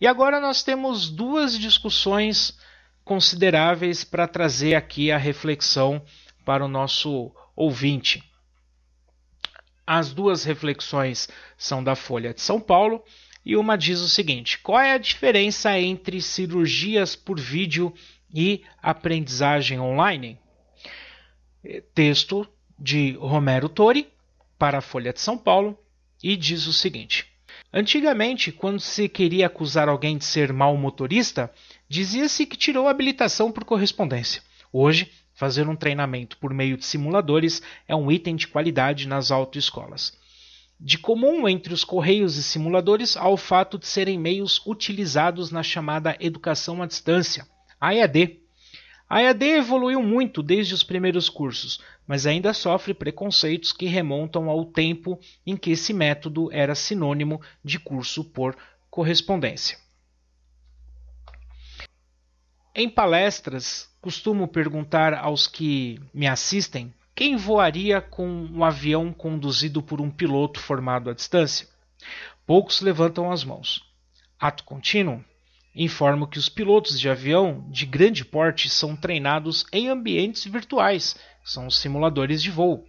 E agora nós temos duas discussões consideráveis para trazer aqui a reflexão para o nosso ouvinte. As duas reflexões são da Folha de São Paulo e uma diz o seguinte: qual é a diferença entre cirurgias por vídeo e aprendizagem online? Texto de Romero Tori para a Folha de São Paulo e diz o seguinte: antigamente, quando se queria acusar alguém de ser mau motorista, dizia-se que tirou a habilitação por correspondência. Hoje, fazer um treinamento por meio de simuladores é um item de qualidade nas autoescolas. De comum entre os correios e simuladores há o fato de serem meios utilizados na chamada educação à distância, a EAD. A EAD evoluiu muito desde os primeiros cursos, mas ainda sofre preconceitos que remontam ao tempo em que esse método era sinônimo de curso por correspondência. Em palestras, costumo perguntar aos que me assistem quem voaria com um avião conduzido por um piloto formado à distância. Poucos levantam as mãos. Ato contínuo, informo que os pilotos de avião de grande porte são treinados em ambientes virtuais, são os simuladores de voo,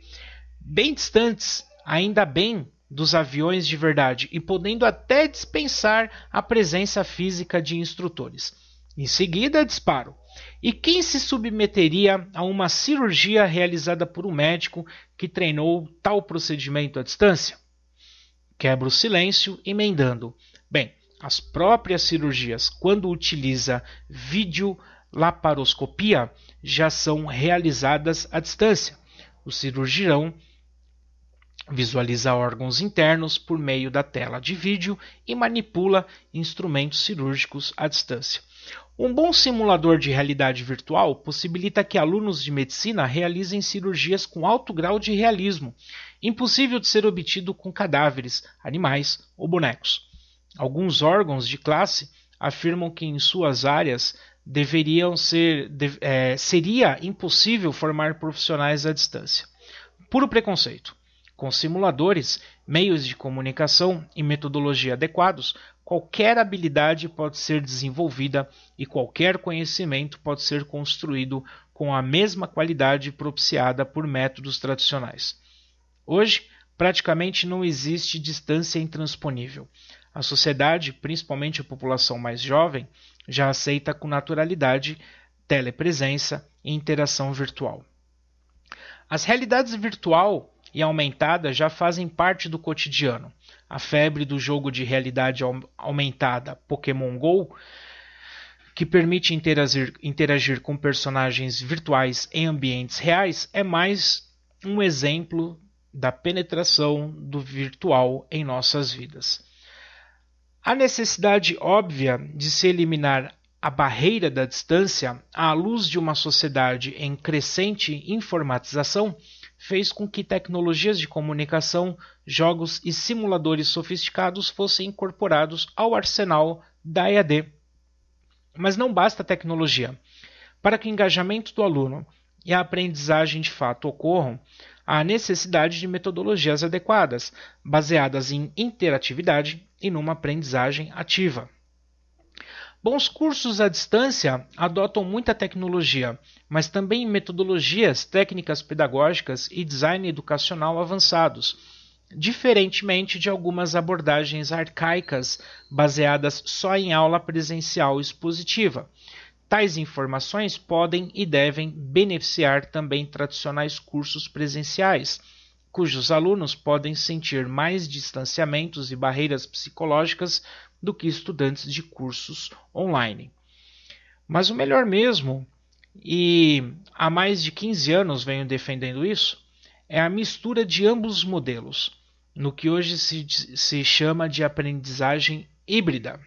bem distantes, ainda bem, dos aviões de verdade e podendo até dispensar a presença física de instrutores. Em seguida, disparo. E quem se submeteria a uma cirurgia realizada por um médico que treinou tal procedimento à distância? Quebro o silêncio, emendando. Bem, as próprias cirurgias, quando utiliza videolaparoscopia, já são realizadas à distância. O cirurgião visualiza órgãos internos por meio da tela de vídeo e manipula instrumentos cirúrgicos à distância. Um bom simulador de realidade virtual possibilita que alunos de medicina realizem cirurgias com alto grau de realismo, impossível de ser obtido com cadáveres, animais ou bonecos. Alguns órgãos de classe afirmam que em suas áreas seria impossível formar profissionais à distância. Puro preconceito. Com simuladores, meios de comunicação e metodologia adequados, qualquer habilidade pode ser desenvolvida e qualquer conhecimento pode ser construído com a mesma qualidade propiciada por métodos tradicionais. Hoje, praticamente não existe distância intransponível. A sociedade, principalmente a população mais jovem, já aceita com naturalidade telepresença e interação virtual. As realidades virtual e aumentada já fazem parte do cotidiano. A febre do jogo de realidade aumentada Pokémon GO, que permite interagir com personagens virtuais em ambientes reais, é mais um exemplo da penetração do virtual em nossas vidas. A necessidade óbvia de se eliminar a barreira da distância à luz de uma sociedade em crescente informatização fez com que tecnologias de comunicação, jogos e simuladores sofisticados fossem incorporados ao arsenal da EAD. Mas não basta a tecnologia. Para que o engajamento do aluno e a aprendizagem de fato ocorram, há necessidade de metodologias adequadas, baseadas em interatividade e numa aprendizagem ativa. Bons cursos à distância adotam muita tecnologia, mas também metodologias, técnicas pedagógicas e design educacional avançados, diferentemente de algumas abordagens arcaicas baseadas só em aula presencial expositiva. Tais informações podem e devem beneficiar também tradicionais cursos presenciais, cujos alunos podem sentir mais distanciamentos e barreiras psicológicas do que estudantes de cursos online. Mas o melhor mesmo, e há mais de 15 anos venho defendendo isso, é a mistura de ambos os modelos, no que hoje se chama de aprendizagem híbrida.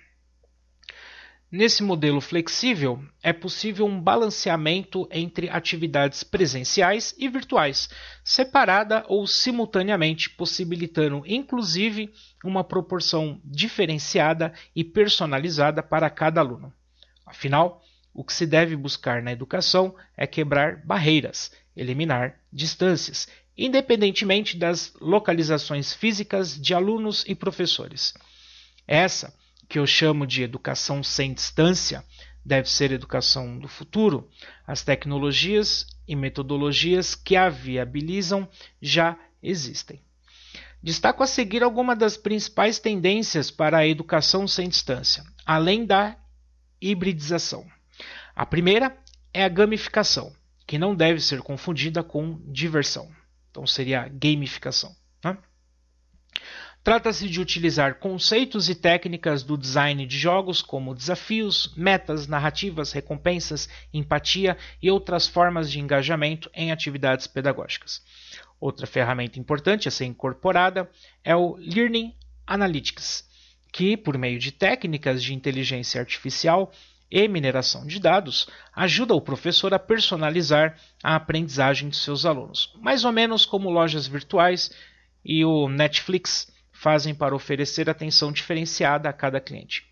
Nesse modelo flexível, é possível um balanceamento entre atividades presenciais e virtuais, separada ou simultaneamente, possibilitando inclusive uma proporção diferenciada e personalizada para cada aluno. Afinal, o que se deve buscar na educação é quebrar barreiras, eliminar distâncias, independentemente das localizações físicas de alunos e professores. Essa que eu chamo de educação sem distância, deve ser educação do futuro. As tecnologias e metodologias que a viabilizam já existem. Destaco a seguir algumas das principais tendências para a educação sem distância, além da hibridização. A primeira é a gamificação, que não deve ser confundida com diversão. Então seria a gamificação, né? Trata-se de utilizar conceitos e técnicas do design de jogos como desafios, metas, narrativas, recompensas, empatia e outras formas de engajamento em atividades pedagógicas. Outra ferramenta importante a ser incorporada é o Learning Analytics, que, por meio de técnicas de inteligência artificial e mineração de dados, ajuda o professor a personalizar a aprendizagem de seus alunos, mais ou menos como lojas virtuais e o Netflix fazem para oferecer atenção diferenciada a cada cliente.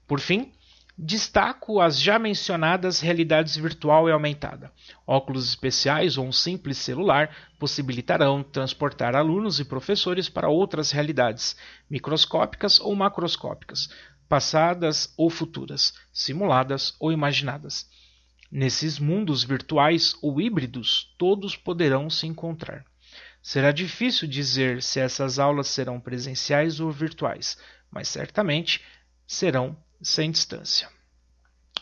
Por fim, destaco as já mencionadas realidades virtual e aumentada. Óculos especiais ou um simples celular possibilitarão transportar alunos e professores para outras realidades, microscópicas ou macroscópicas, passadas ou futuras, simuladas ou imaginadas. Nesses mundos virtuais ou híbridos, todos poderão se encontrar. Será difícil dizer se essas aulas serão presenciais ou virtuais, mas certamente serão sem distância.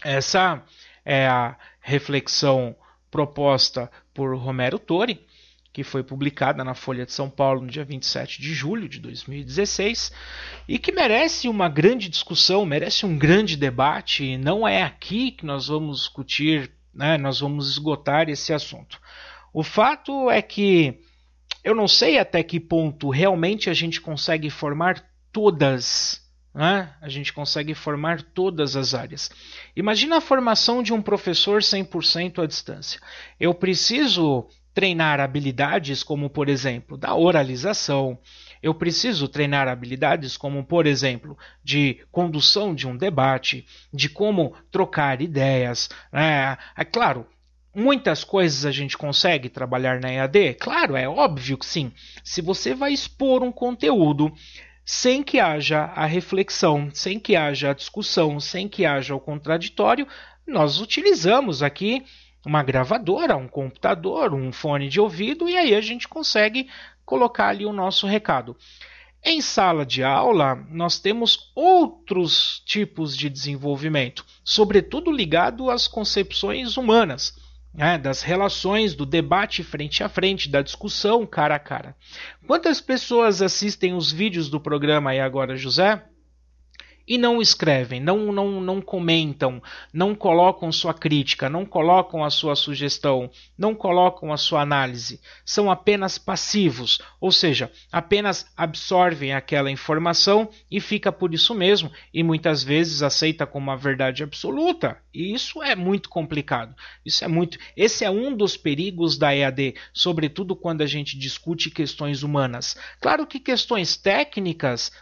Essa é a reflexão proposta por Romero Tori, que foi publicada na Folha de São Paulo no dia 27 de julho de 2016 e que merece uma grande discussão, merece um grande debate. E não é aqui que nós vamos discutir, né, nós vamos esgotar esse assunto. O fato é que eu não sei até que ponto realmente a gente consegue formar todas, né? A gente consegue formar todas as áreas. Imagina a formação de um professor 100% à distância. Eu preciso treinar habilidades como, por exemplo, da oralização. Eu preciso treinar habilidades como, por exemplo, de condução de um debate, de como trocar ideias. É claro, muitas coisas a gente consegue trabalhar na EAD? Claro, é óbvio que sim. Se você vai expor um conteúdo sem que haja a reflexão, sem que haja a discussão, sem que haja o contraditório, nós utilizamos aqui uma gravadora, um computador, um fone de ouvido e aí a gente consegue colocar ali o nosso recado. Em sala de aula, nós temos outros tipos de desenvolvimento, sobretudo ligado às concepções humanas, né, das relações, do debate frente a frente, da discussão cara a cara. Quantas pessoas assistem os vídeos do programa E Agora José e não escrevem, não comentam, não colocam sua crítica, não colocam a sua sugestão, não colocam a sua análise, são apenas passivos, ou seja, apenas absorvem aquela informação e fica por isso mesmo, e muitas vezes aceita como a verdade absoluta, e isso é muito complicado. Esse é um dos perigos da EAD, sobretudo quando a gente discute questões humanas. Claro que questões técnicas,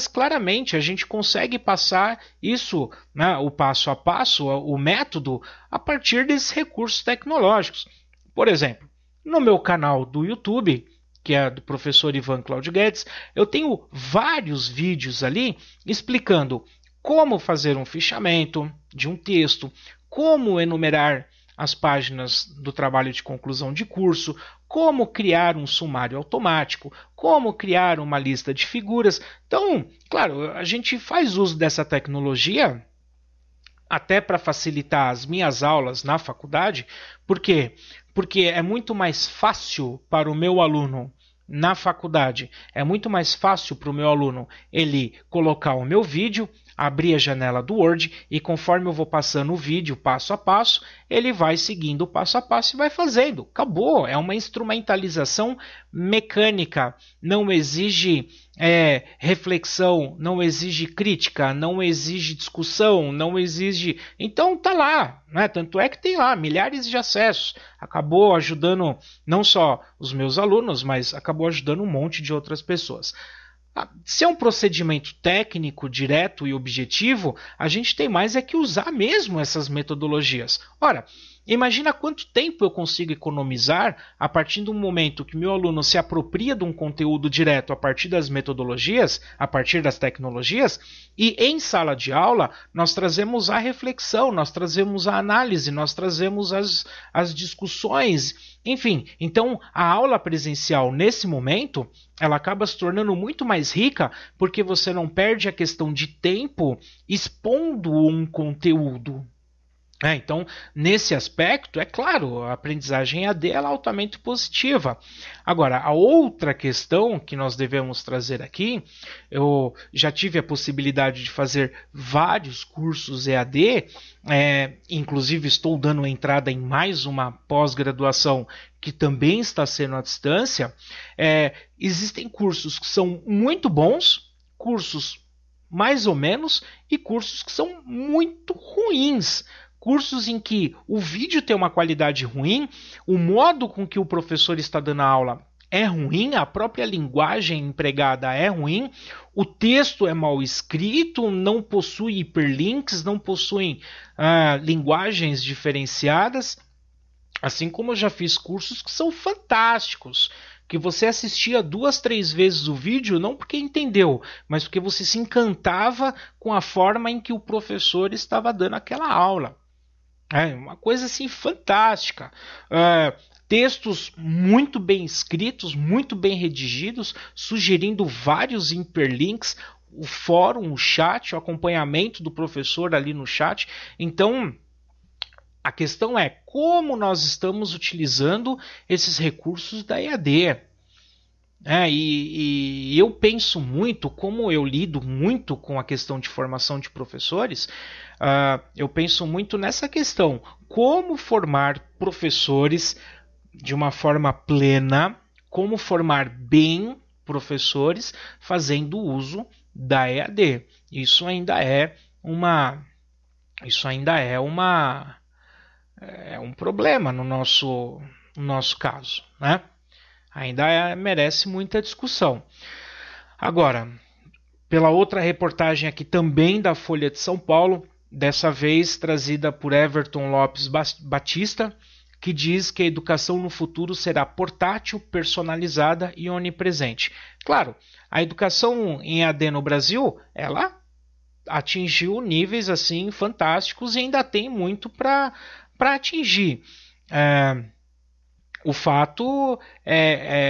claramente a gente consegue passar isso, né, o passo a passo, o método, a partir desses recursos tecnológicos. Por exemplo, no meu canal do YouTube, que é do professor Ivan Cláudio Guedes, eu tenho vários vídeos ali explicando como fazer um fichamento de um texto, como enumerar as páginas do trabalho de conclusão de curso, como criar um sumário automático, como criar uma lista de figuras. Então, claro, a gente faz uso dessa tecnologia até para facilitar as minhas aulas na faculdade. Por quê? Porque é muito mais fácil para o meu aluno na faculdade, é muito mais fácil para o meu aluno ele colocar o meu vídeo, abrir a janela do Word e conforme eu vou passando o vídeo passo a passo, ele vai seguindo o passo a passo e vai fazendo. Acabou, é uma instrumentalização mecânica, não exige reflexão, não exige crítica, não exige discussão, não exige... Então tá lá, né? Tanto é que tem lá milhares de acessos. Acabou ajudando não só os meus alunos, mas acabou ajudando um monte de outras pessoas. Se é um procedimento técnico, direto e objetivo, a gente tem mais é que usar mesmo essas metodologias. Ora, Imagina quanto tempo eu consigo economizar a partir do momento que meu aluno se apropria de um conteúdo direto a partir das metodologias, a partir das tecnologias, e em sala de aula nós trazemos a reflexão, nós trazemos a análise, nós trazemos as discussões, enfim. Então a aula presencial nesse momento, ela acaba se tornando muito mais rica porque você não perde a questão de tempo expondo um conteúdo. Então, nesse aspecto, é claro, a aprendizagem EAD é altamente positiva. Agora, a outra questão que nós devemos trazer aqui, eu já tive a possibilidade de fazer vários cursos EAD, inclusive estou dando entrada em mais uma pós-graduação que também está sendo à distância. Existem cursos que são muito bons, cursos mais ou menos, e cursos que são muito ruins. Cursos em que o vídeo tem uma qualidade ruim, o modo com que o professor está dando a aula é ruim, a própria linguagem empregada é ruim, o texto é mal escrito, não possui hiperlinks, não possui linguagens diferenciadas, assim como eu já fiz cursos que são fantásticos, que você assistia 2, 3 vezes o vídeo, não porque entendeu, mas porque você se encantava com a forma em que o professor estava dando aquela aula. Uma coisa assim fantástica. Textos muito bem escritos, muito bem redigidos, sugerindo vários hiperlinks, o fórum, o chat, o acompanhamento do professor ali no chat. Então, a questão é como nós estamos utilizando esses recursos da EAD. E eu penso muito, como eu lido muito com a questão de formação de professores, eu penso muito nessa questão, como formar professores de uma forma plena, como formar bem professores fazendo uso da EAD. Isso ainda é um problema no nosso caso, né? Ainda merece muita discussão. Agora, pela outra reportagem aqui também da Folha de São Paulo, dessa vez trazida por Everton Lopes Batista, que diz que a educação no futuro será portátil, personalizada e onipresente. Claro, a educação em EAD no Brasil, ela atingiu níveis assim fantásticos e ainda tem muito para atingir. O fato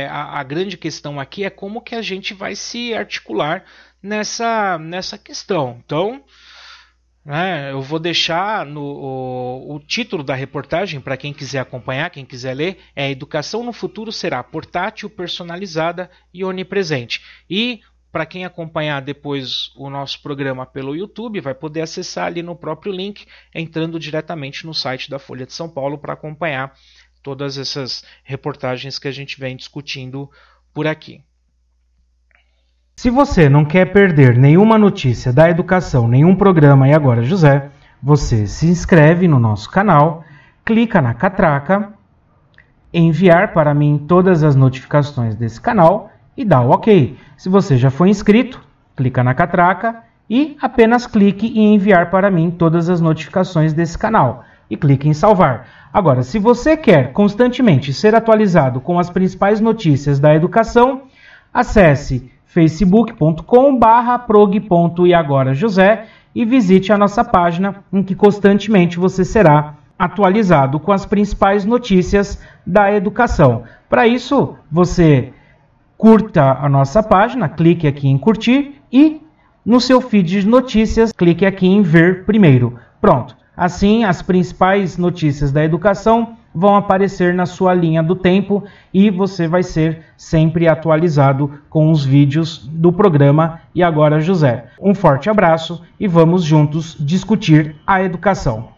a grande questão aqui é como que a gente vai se articular nessa questão. Então, eu vou deixar o título da reportagem para quem quiser acompanhar, quem quiser ler, é Educação no Futuro será portátil, personalizada e onipresente. E para quem acompanhar depois o nosso programa pelo YouTube, vai poder acessar ali no próprio link, entrando diretamente no site da Folha de São Paulo para acompanhar todas essas reportagens que a gente vem discutindo por aqui. Se você não quer perder nenhuma notícia da educação, nenhum programa E Agora José, você se inscreve no nosso canal, clica na catraca, enviar para mim todas as notificações desse canal e dá o OK. Se você já foi inscrito, clica na catraca e apenas clique em enviar para mim todas as notificações desse canal e clique em salvar. Agora, se você quer constantemente ser atualizado com as principais notícias da educação, acesse facebook.com/prog.eagorajosé e visite a nossa página em que constantemente você será atualizado com as principais notícias da educação. Para isso, você curta a nossa página, clique aqui em curtir e no seu feed de notícias, clique aqui em ver primeiro. Pronto. Assim, as principais notícias da educação vão aparecer na sua linha do tempo e você vai ser sempre atualizado com os vídeos do programa E Agora José. Um forte abraço e vamos juntos discutir a educação.